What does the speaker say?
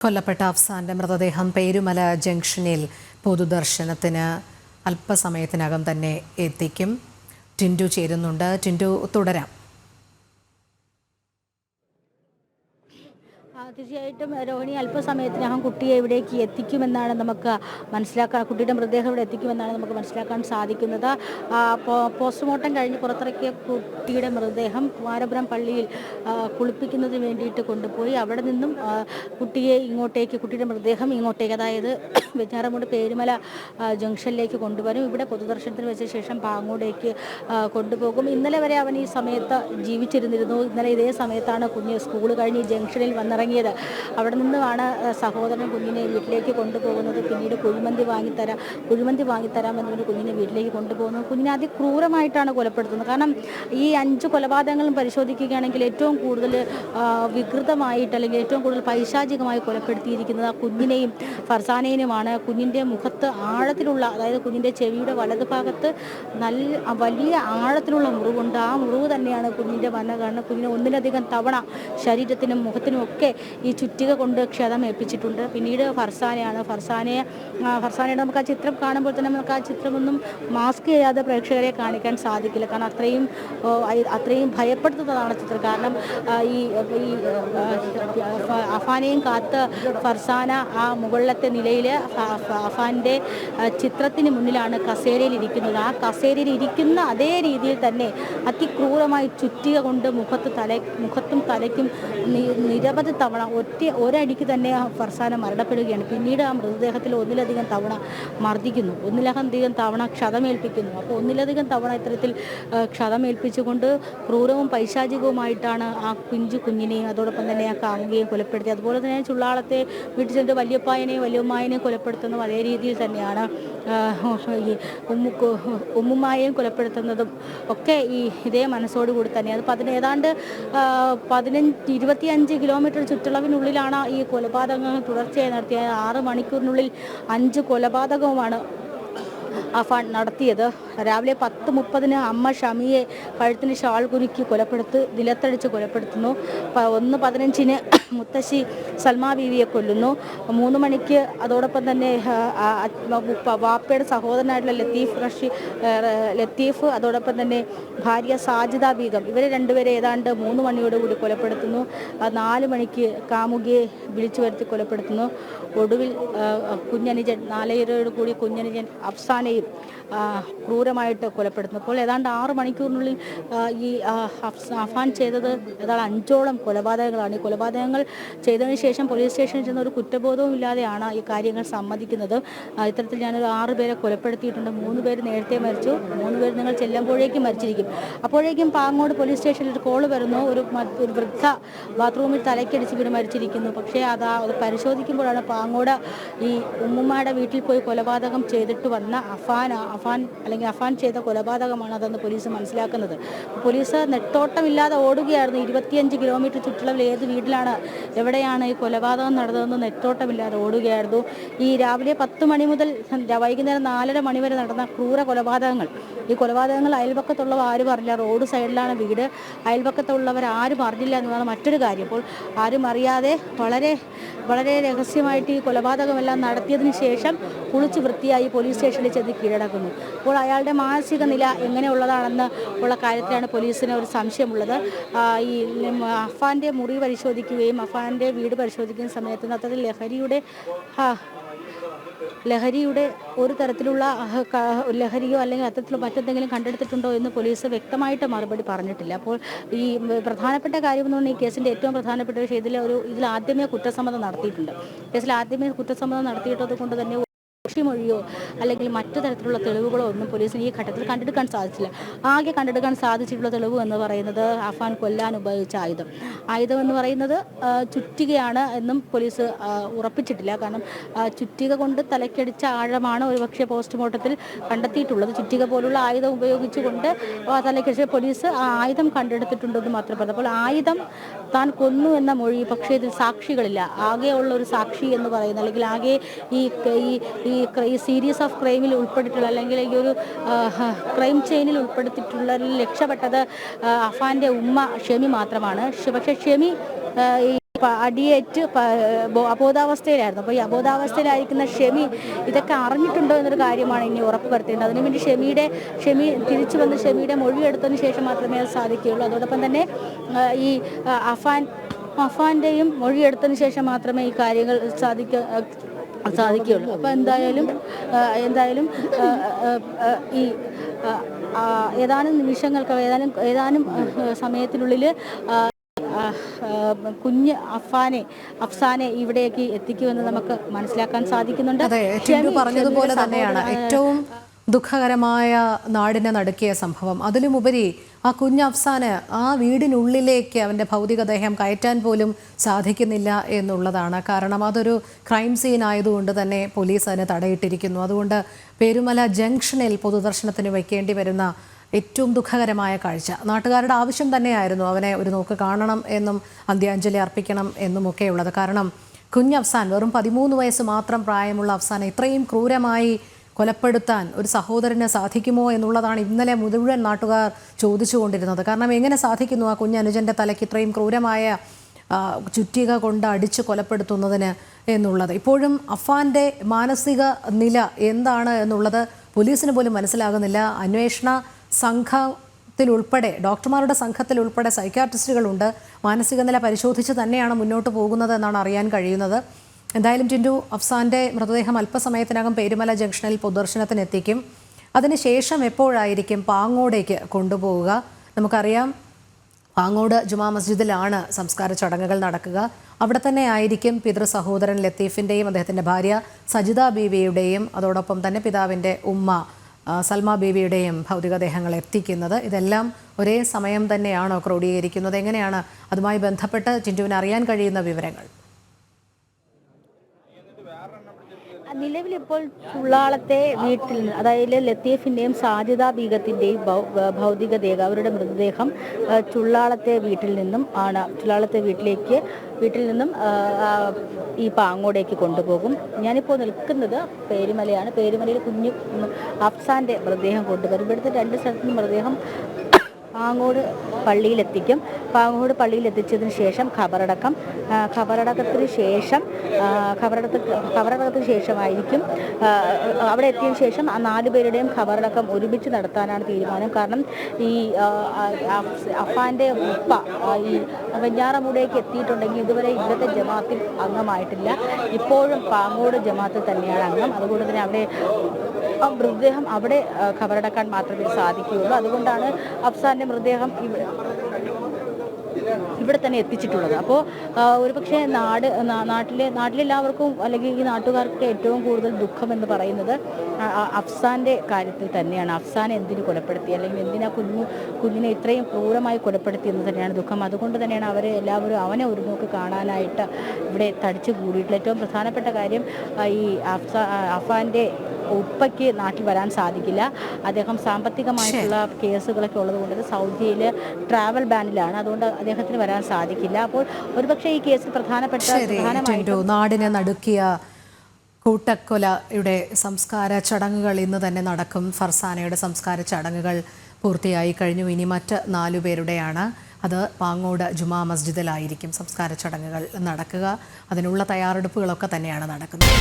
കൊല്ലപ്പെട്ട അഫ്സാന്റെ മൃതദേഹം പേരുമല ജംഗ്ഷനിൽ പൊതുദർശനത്തിന് അല്പസമയത്തിനകം തന്നെ എത്തിക്കും. ടിൻഡു ചേരുന്നുണ്ട്. ടിൻഡു, തുടരാം. തീർച്ചയായിട്ടും രോഹിണി അല്പസമയത്തിനകം കുട്ടിയെ ഇവിടേക്ക് എത്തിക്കുമെന്നാണ് നമുക്ക് മനസ്സിലാക്കാൻ, കുട്ടിയുടെ മൃതദേഹം ഇവിടെ എത്തിക്കുമെന്നാണ് നമുക്ക് മനസ്സിലാക്കാൻ സാധിക്കുന്നത്. പോസ്റ്റ്മോർട്ടം കഴിഞ്ഞ് പുറത്തിറക്കിയ കുട്ടിയുടെ മൃതദേഹം കുമാരപുരം പള്ളിയിൽ കുളിപ്പിക്കുന്നതിന് വേണ്ടിയിട്ട് കൊണ്ടുപോയി അവിടെ നിന്നും കുട്ടിയുടെ മൃതദേഹം ഇങ്ങോട്ടേക്ക്, അതായത് വെഞ്ഞാറമൂട് പേരുമല ജംഗ്ഷനിലേക്ക് കൊണ്ടുവരും. ഇവിടെ പൊതുദർശനത്തിന് വെച്ച ശേഷം പാങ്ങോടേക്ക് കൊണ്ടുപോകും. ഇന്നലെ വരെ അവൻ ഈ സമയത്ത് ജീവിച്ചിരുന്നിരുന്നു. ഇന്നലെ ഇതേ സമയത്താണ് കുഞ്ഞ് സ്കൂൾ കഴിഞ്ഞ് ജംഗ്ഷനിൽ വന്നിറങ്ങിയത്. അവിടെ നിന്നുമാണ് സഹോദരൻ കുഞ്ഞിനെ വീട്ടിലേക്ക് കൊണ്ടുപോകുന്നത്. പിന്നീട് കുഴിമന്തി വാങ്ങിത്തരാമെന്നൊരു കുഞ്ഞിനെ വീട്ടിലേക്ക് കൊണ്ടുപോകുന്നു. കുഞ്ഞിനെ അതിക്രൂരമായിട്ടാണ് കൊലപ്പെടുത്തുന്നത്. കാരണം ഈ 5 കൊലപാതകങ്ങളും പരിശോധിക്കുകയാണെങ്കിൽ ഏറ്റവും കൂടുതൽ വികൃതമായിട്ട്, അല്ലെങ്കിൽ ഏറ്റവും കൂടുതൽ പൈശാചികമായി കൊലപ്പെടുത്തിയിരിക്കുന്നത് ആ കുഞ്ഞിനെയും ഫർസാനേനുമാണ്. കുഞ്ഞിൻ്റെ മുഖത്ത് ആഴത്തിലുള്ള, അതായത് കുഞ്ഞിൻ്റെ ചെവിയുടെ വലതു ഭാഗത്ത് വലിയ ആഴത്തിലുള്ള മുറിവുണ്ട്. ആ മുറിവ് തന്നെയാണ് കുഞ്ഞിൻ്റെ മരണം. കാരണം കുഞ്ഞിനെ ഒന്നിലധികം തവണ ശരീരത്തിനും മുഖത്തിനും ഒക്കെ ഈ ചുറ്റിക കൊണ്ട് ക്ഷതമേൽപ്പിച്ചിട്ടുണ്ട്. പിന്നീട് ഫർസാനയുടെ നമുക്ക് ആ ചിത്രം കാണുമ്പോൾ തന്നെ നമുക്ക് ആ ചിത്രമൊന്നും മാസ്ക് ചെയ്യാതെ പ്രേക്ഷകരെ കാണിക്കാൻ സാധിക്കില്ല. കാരണം അത്രയും ഭയപ്പെടുത്തുന്നതാണ് ചിത്രം. കാരണം ഈ അഫാനെയും കാത്ത് ഫർസാന ആ മുകളിലത്തെ നിലയിൽ അഫാൻ്റെ ചിത്രത്തിന് മുന്നിലാണ് കസേരയിൽ ഇരിക്കുന്നത്. ആ കസേരയിൽ ഇരിക്കുന്ന അതേ രീതിയിൽ തന്നെ അതിക്രൂരമായി ചുറ്റിക കൊണ്ട് മുഖത്തും തലയ്ക്കും നിരവധി തവണ ഒരടിക്ക് തന്നെ ഫർസാന മരണപ്പെടുകയാണ്. പിന്നീട് ആ മൃതദേഹത്തിൽ ഒന്നിലധികം തവണ മർദ്ദിക്കുന്നു, ഒന്നിലധികം തവണ ക്ഷതമേൽപ്പിക്കുന്നു. അപ്പോൾ ഒന്നിലധികം തവണ ഇത്തരത്തിൽ ക്ഷതമേൽപ്പിച്ചുകൊണ്ട് ക്രൂരവും പൈശാചികവുമായിട്ടാണ് ആ കുഞ്ഞിനെയും അതോടൊപ്പം തന്നെ ആ കാമുകിയെയും കൊലപ്പെടുത്തി. അതുപോലെ തന്നെ ചുള്ളാളത്തെ വീട്ടിൽ ചെന്ന് വല്യപ്പായനെയും വല്യമ്മായനെയും കൊലപ്പെടുത്തുന്നതും അതേ രീതിയിൽ തന്നെയാണ്. ഉമ്മുമ്മായെയും കൊലപ്പെടുത്തുന്നതും ഒക്കെ ഇതേ മനസ്സോടുകൂടി തന്നെയാണ്. ഏതാണ്ട് 25 കിലോമീറ്റർ ചുറ്റളവിനുള്ളിലാണ് ഈ കൊലപാതകങ്ങൾ തുടർച്ചയായി നടത്തിയത്. 6 മണിക്കൂറിനുള്ളിൽ 5 കൊലപാതകവുമാണ് അഫാൻ നടത്തിയത്. രാവിലെ 10:30 അമ്മ ഷമിയെ കഴുത്തിന് ഷാൾ കുരുക്കി നിലത്തടിച്ച് കൊലപ്പെടുത്തുന്നു. 1:15 മുത്തശ്ശി സൽമാ ബീവിയെ കൊല്ലുന്നു. 3 മണിക്ക് അതോടൊപ്പം തന്നെ വാപ്പയുടെ സഹോദരനായിട്ടുള്ള ലത്തീഫ് അതോടൊപ്പം തന്നെ ഭാര്യ സാജിദ ബീഗം, ഇവരെ രണ്ടുപേരെ ഏതാണ്ട് 3 മണിയോടുകൂടി കൊലപ്പെടുത്തുന്നു. 4 മണിക്ക് കാമുകിയെ വിളിച്ചു വരുത്തി കൊലപ്പെടുത്തുന്നു. ഒടുവിൽ കുഞ്ഞനുജൻ 4 കുഞ്ഞനുജൻ അഫ്സാനെയും ക്രൂരമായിട്ട് കൊലപ്പെടുത്തുന്നു. അപ്പോൾ ഏതാണ്ട് 6 മണിക്കൂറിനുള്ളിൽ ഈ അഫാൻ ചെയ്തത് ഏതാണ്ട് 5ഓളം കൊലപാതകങ്ങളാണ്. ഈ കൊലപാതകങ്ങൾ ചെയ്തതിന് ശേഷം പോലീസ് സ്റ്റേഷനിൽ ചെന്ന ഒരു കുറ്റബോധവും ഇല്ലാതെയാണ് ഈ കാര്യങ്ങൾ സമ്മതിക്കുന്നത്. ഇത്തരത്തിൽ ഞാനൊരു 6 പേരെ കൊലപ്പെടുത്തിയിട്ടുണ്ട്. 3 പേര് നേരത്തെ മരിച്ചു, 3 പേര് നിങ്ങൾ ചെല്ലുമ്പോഴേക്കും മരിച്ചിരിക്കും. അപ്പോഴേക്കും പാങ്ങോട് പോലീസ് സ്റ്റേഷനിൽ ഒരു കോള് വരുന്നു. ഒരു വൃദ്ധ ബാത്റൂമിൽ തലയ്ക്കടിച്ച് വീട് മരിച്ചിരിക്കുന്നു. പക്ഷേ അത് പരിശോധിക്കുമ്പോഴാണ് പാങ്ങോട് ഈ ഉമ്മുമ്മയുടെ വീട്ടിൽ പോയി കൊലപാതകം ചെയ്തിട്ട് വന്ന അഫാൻ ചെയ്ത കൊലപാതകമാണ് അതെന്ന് പോലീസ് മനസ്സിലാക്കുന്നത്. പോലീസ് നെട്ടോട്ടമില്ലാതെ ഓടുകയായിരുന്നു. 25 കിലോമീറ്റർ ചുറ്റളവിൽ ഏത് വീട്ടിലാണ്, എവിടെയാണ് ഈ കൊലപാതകം നടന്നതെന്ന് നെട്ടോട്ടമില്ലാതെ ഓടുകയായിരുന്നു. ഈ രാവിലെ 10 മണി മുതൽ വൈകുന്നേരം 4:30 മണി വരെ നടന്ന ക്രൂര ഈ കൊലപാതകങ്ങൾ അയൽപക്കത്തുള്ളവർ ആരും അറിയില്ല. റോഡ് സൈഡിലാണ് വീട്. അയൽപക്കത്തുള്ളവർ ആരും അറിഞ്ഞില്ല എന്നതാണ് മറ്റൊരു കാര്യം. അപ്പോൾ ആരും അറിയാതെ വളരെ വളരെ രഹസ്യമായിട്ട് ഈ കൊലപാതകമെല്ലാം നടത്തിയതിന് ശേഷം കുളിച്ച് വൃത്തിയായി പോലീസ് സ്റ്റേഷനിൽ ചെന്ന് കീഴടക്കുന്നു. അപ്പോൾ അയാളുടെ മാനസിക നില എങ്ങനെയുള്ളതാണെന്ന് ഉള്ള കാര്യത്തിലാണ് പോലീസിന് ഒരു സംശയമുള്ളത്. ഈ അഫാൻ്റെ മുറി പരിശോധിക്കുകയും അഫാൻ്റെ വീട് പരിശോധിക്കുന്ന സമയത്ത് അത്തരത്തിൽ ലഹരിയുടെ ഒരു തരത്തിലുള്ള ലഹരിയോ അല്ലെങ്കിൽ അത്തരത്തിലുള്ള മറ്റെന്തെങ്കിലും കണ്ടെടുത്തിട്ടുണ്ടോ എന്ന് പോലീസ് വ്യക്തമായിട്ട് മറുപടി പറഞ്ഞിട്ടില്ല. അപ്പോൾ ഈ പ്രധാനപ്പെട്ട കാര്യം എന്ന് പറഞ്ഞാൽ ഈ കേസിൻ്റെ ഏറ്റവും പ്രധാനപ്പെട്ട വിഷയം ഇതിൽ ആദ്യമേ കുറ്റസമ്മതം നടത്തിയിട്ടുണ്ട്. കുറ്റസമ്മതം നടത്തിയിട്ടത് കൊണ്ട് തന്നെ സാക്ഷിമൊഴിയോ അല്ലെങ്കിൽ മറ്റു തരത്തിലുള്ള തെളിവുകളോ ഒന്നും പോലീസിന് ഈ ഘട്ടത്തിൽ കണ്ടെടുക്കാൻ സാധിച്ചില്ല. ആകെ കണ്ടെടുക്കാൻ സാധിച്ചിട്ടുള്ള തെളിവ് എന്ന് പറയുന്നത് അഫാൻ കൊല്ലാൻ ഉപയോഗിച്ച ആയുധം എന്ന് പറയുന്നത് ചുറ്റികയാണ് എന്നും പോലീസ് ഉറപ്പിച്ചിട്ടില്ല. കാരണം ചുറ്റിക കൊണ്ട് തലയ്ക്കടിച്ച ആഴമാണ് ഒരുപക്ഷെ പോസ്റ്റ്മോർട്ടത്തിൽ കണ്ടെത്തിയിട്ടുള്ളത്. ചുറ്റിക പോലുള്ള ആയുധം ഉപയോഗിച്ചുകൊണ്ട് തലയ്ക്കടിച്ച പോലീസ് ആ ആയുധം കണ്ടെടുത്തിട്ടുണ്ടെന്ന് മാത്രം പറഞ്ഞു. അപ്പോൾ ആയുധം താൻ കൊന്നു എന്ന മൊഴി, പക്ഷേ ഇതിൽ സാക്ഷികളില്ല. ആകെയുള്ള ഒരു സാക്ഷി എന്ന് പറയുന്നത്, അല്ലെങ്കിൽ ആകെ ഈ സീരീസ് ഓഫ് ക്രൈമിൽ ഉൾപ്പെട്ടിട്ടുള്ള, അല്ലെങ്കിൽ ഈ ഒരു ക്രൈം ചെയിനിൽ ഉൾപ്പെടുത്തിയിട്ടുള്ളതിൽ രക്ഷപ്പെട്ടത് അഫാൻ്റെ ഉമ്മ ഷെമി മാത്രമാണ്. പക്ഷേ ഷെമി ഈ അടിയേറ്റ് അബോധാവസ്ഥയിലായിരുന്നു. അപ്പോൾ ഈ അബോധാവസ്ഥയിലായിരിക്കുന്ന ഷെമി ഇതൊക്കെ അറിഞ്ഞിട്ടുണ്ടോ എന്നൊരു കാര്യമാണ് ഇനി ഉറപ്പ് വരുത്തേണ്ടത്. അതിനുവേണ്ടി ഷെമി തിരിച്ചു വന്ന് ഷെമിയുടെ മൊഴിയെടുത്തതിന് ശേഷം മാത്രമേ അത് സാധിക്കുകയുള്ളൂ. അതോടൊപ്പം തന്നെ ഈ അഫാൻ്റെയും മൊഴിയെടുത്തതിന് ശേഷം മാത്രമേ ഈ കാര്യങ്ങൾ സാധിക്കുകയുള്ളൂ. അപ്പോൾ എന്തായാലും ഈ ഏതാനും നിമിഷങ്ങൾക്ക് ഏതാനും സമയത്തിനുള്ളിൽ കുഞ്ഞ് അഫ്സാനെ ഇവിടേക്ക് എത്തിക്കുമെന്ന് നമുക്ക് മനസ്സിലാക്കാൻ സാധിക്കുന്നുണ്ട്. അതെ, ടിൻഡു പറഞ്ഞതുപോലെ തന്നെയാണ് ഏറ്റവും ദുഃഖകരമായ നാടിനെ നടുക്കിയ സംഭവം. അതിലുമുപരി ആ കുഞ്ഞ് അഫ്സാന് ആ വീടിനുള്ളിലേക്ക് അവൻ്റെ ഭൗതികദേഹം കയറ്റാൻ പോലും സാധിക്കുന്നില്ല എന്നുള്ളതാണ്. കാരണം അതൊരു ക്രൈം സീൻ ആയതുകൊണ്ട് തന്നെ പോലീസ് അതിന് തടയിട്ടിരിക്കുന്നു. അതുകൊണ്ട് പേരുമല ജംഗ്ഷനിൽ പൊതുദർശനത്തിന് വയ്ക്കേണ്ടി വരുന്ന ഏറ്റവും ദുഃഖകരമായ കാഴ്ച. നാട്ടുകാരുടെ ആവശ്യം തന്നെയായിരുന്നു അവനെ ഒരു നോക്ക് കാണണം എന്നും അന്ത്യാഞ്ജലി അർപ്പിക്കണം എന്നുമൊക്കെയുള്ളത്. കാരണം കുഞ്ഞ് അഫ്സാൻ, വെറും 13 വയസ്സ് മാത്രം പ്രായമുള്ള അഫ്സാനെ ഇത്രയും ക്രൂരമായി കൊലപ്പെടുത്താൻ ഒരു സഹോദരന് സാധിക്കുമോ എന്നുള്ളതാണ് ഇന്നലെ മുഴുവൻ നാട്ടുകാർ ചോദിച്ചുകൊണ്ടിരുന്നത്. കാരണം എങ്ങനെ സാധിക്കുന്നു ആ കുഞ്ഞനുജൻ്റെ തലയ്ക്ക് ഇത്രയും ക്രൂരമായ ചുറ്റിക കൊണ്ട് അടിച്ച് കൊലപ്പെടുത്തുന്നതിന് എന്നുള്ളത്. ഇപ്പോഴും അഫാൻ്റെ മാനസിക നില എന്താണ് എന്നുള്ളത് പോലീസിന് പോലും മനസ്സിലാകുന്നില്ല. അന്വേഷണ സംഘത്തിലുൾപ്പെടെ, ഡോക്ടർമാരുടെ സംഘത്തിലുൾപ്പെടെ സൈക്യാട്രിസ്റ്റുകളുണ്ട്. മാനസിക നില പരിശോധിച്ച് തന്നെയാണ് മുന്നോട്ട് പോകുന്നത് എന്നാണ് അറിയാൻ കഴിയുന്നത്. എന്തായാലും ടിൻഡു, അഫ്സാൻ്റെ മൃതദേഹം അല്പസമയത്തിനകം പേരുമല ജംഗ്ഷനിൽ പൊതുദർശനത്തിനെത്തിക്കും. അതിനുശേഷം എപ്പോഴായിരിക്കും പാങ്ങോടേക്ക് കൊണ്ടുപോവുക? നമുക്കറിയാം, പാങ്ങോട് ജുമാ മസ്ജിദിലാണ് സംസ്കാര ചടങ്ങുകൾ നടക്കുക. അവിടെ തന്നെ ആയിരിക്കും പിതൃ സഹോദരൻ ലത്തീഫിൻ്റെയും അദ്ദേഹത്തിൻ്റെ ഭാര്യ സജിത ബീവിയുടെയും അതോടൊപ്പം തന്നെ പിതാവിൻ്റെ ഉമ്മ സൽമ ബീവിയുടെയും ഭൗതികദേഹങ്ങൾ എത്തിക്കുന്നത്. ഇതെല്ലാം ഒരേ സമയം തന്നെയാണോ ക്രോഡീകരിക്കുന്നത്? എങ്ങനെയാണ് അതുമായി ബന്ധപ്പെട്ട് ടിൻഡുവിന് അറിയാൻ കഴിയുന്ന വിവരങ്ങൾ? നിലവിലിപ്പോൾ ചുള്ളാളത്തെ വീട്ടിൽ നിന്ന്, അതായത് ലത്തീഫിൻ്റെയും സാജിദ ബീഗത്തിൻ്റെയും ഭൗതികദേഹം, അവരുടെ മൃതദേഹം ചുള്ളാളത്തെ വീട്ടിൽ നിന്നും ഈ പാങ്ങോടേക്ക് കൊണ്ടുപോകും. ഞാനിപ്പോൾ നിൽക്കുന്നത് പേരുമലയാണ്. പേരുമലയിൽ കുഞ്ഞു അഫ്സാൻ്റെ മൃതദേഹം കൊണ്ടുവരും. ഇവിടുത്തെ 2 സ്ഥലത്തുനിന്നും മൃതദേഹം പാങ്ങോട് പള്ളിയിലെത്തിക്കും. പാങ്ങോട് പള്ളിയിലെത്തിച്ചതിന് ശേഷം ഖബറടക്കത്തിന് ശേഷമായിരിക്കും അവിടെ എത്തിയതിനു ശേഷം ആ 4 പേരുടെയും ഖബറടക്കം ഒരുമിച്ച് നടത്താനാണ് തീരുമാനം. കാരണം ഈ അഫാൻ്റെ ഉപ്പ ഈ വെഞ്ഞാറമൂടേക്ക് എത്തിയിട്ടുണ്ടെങ്കിൽ ഇതുവരെ ഇന്നത്തെ ജമാഅത്തിൽ അംഗമായിട്ടില്ല. ഇപ്പോഴും പാങ്ങോട് ജമാഅത്തിൽ തന്നെയാണ് അംഗം. അതുകൊണ്ട് തന്നെ അവിടെ മൃതദേഹം അവിടെ ഖബറടക്കാൻ മാത്രമേ സാധിക്കുകയുള്ളൂ. അതുകൊണ്ടാണ് അഫ്സാൻ്റെ മൃതദേഹം ഇവിടെ തന്നെ എത്തിച്ചിട്ടുള്ളത്. അപ്പോൾ ഒരുപക്ഷെ നാട്ടിലെല്ലാവർക്കും അല്ലെങ്കിൽ ഈ നാട്ടുകാർക്ക് ഏറ്റവും കൂടുതൽ ദുഃഖം എന്ന് പറയുന്നത് അഫ്സാൻ്റെ കാര്യത്തിൽ തന്നെയാണ്. അഫ്സാനെ എന്തിനു കൊലപ്പെടുത്തി, അല്ലെങ്കിൽ എന്തിനാ കുഞ്ഞിനെ ഇത്രയും ക്രൂരമായി കൊലപ്പെടുത്തി എന്ന് തന്നെയാണ് ദുഃഖം. അതുകൊണ്ട് തന്നെയാണ് എല്ലാവരും അവനെ ഒരു നോക്ക് കാണാനായിട്ട് ഇവിടെ തടിച്ചു കൂടിയിട്ടുള്ള ഏറ്റവും പ്രധാനപ്പെട്ട കാര്യം. ഈ അഫാൻ്റെ ഉപ്പയ്ക്ക് നാട്ടിൽ വരാൻ സാധിക്കില്ല. അദ്ദേഹം സാമ്പത്തികമായിട്ടുള്ള കേസുകളൊക്കെ ഉള്ളതുകൊണ്ട് സൗദിയിൽ ട്രാവൽ ബാനിലാണ്. അതുകൊണ്ട് അദ്ദേഹത്തിന് വരാൻ സാധിക്കില്ല. അപ്പോൾ ഒരുപക്ഷെ ഈ കേസിൽ പ്രധാനമായിട്ടും നാടിനെ നടുക്കിയ കൂട്ടക്കൊലയുടെ സംസ്കാര ചടങ്ങുകൾ ഇന്ന് തന്നെ നടക്കും. ഫർസാനയുടെ സംസ്കാര ചടങ്ങുകൾ പൂർത്തിയായി കഴിഞ്ഞു. ഇനി മറ്റ് 4 പേരുടെയാണ്. അത് പാങ്ങോട് ജുമാ മസ്ജിദിലായിരിക്കും സംസ്കാര ചടങ്ങുകൾ നടക്കുക. അതിനുള്ള തയ്യാറെടുപ്പുകളൊക്കെ തന്നെയാണ് നടക്കുന്നത്.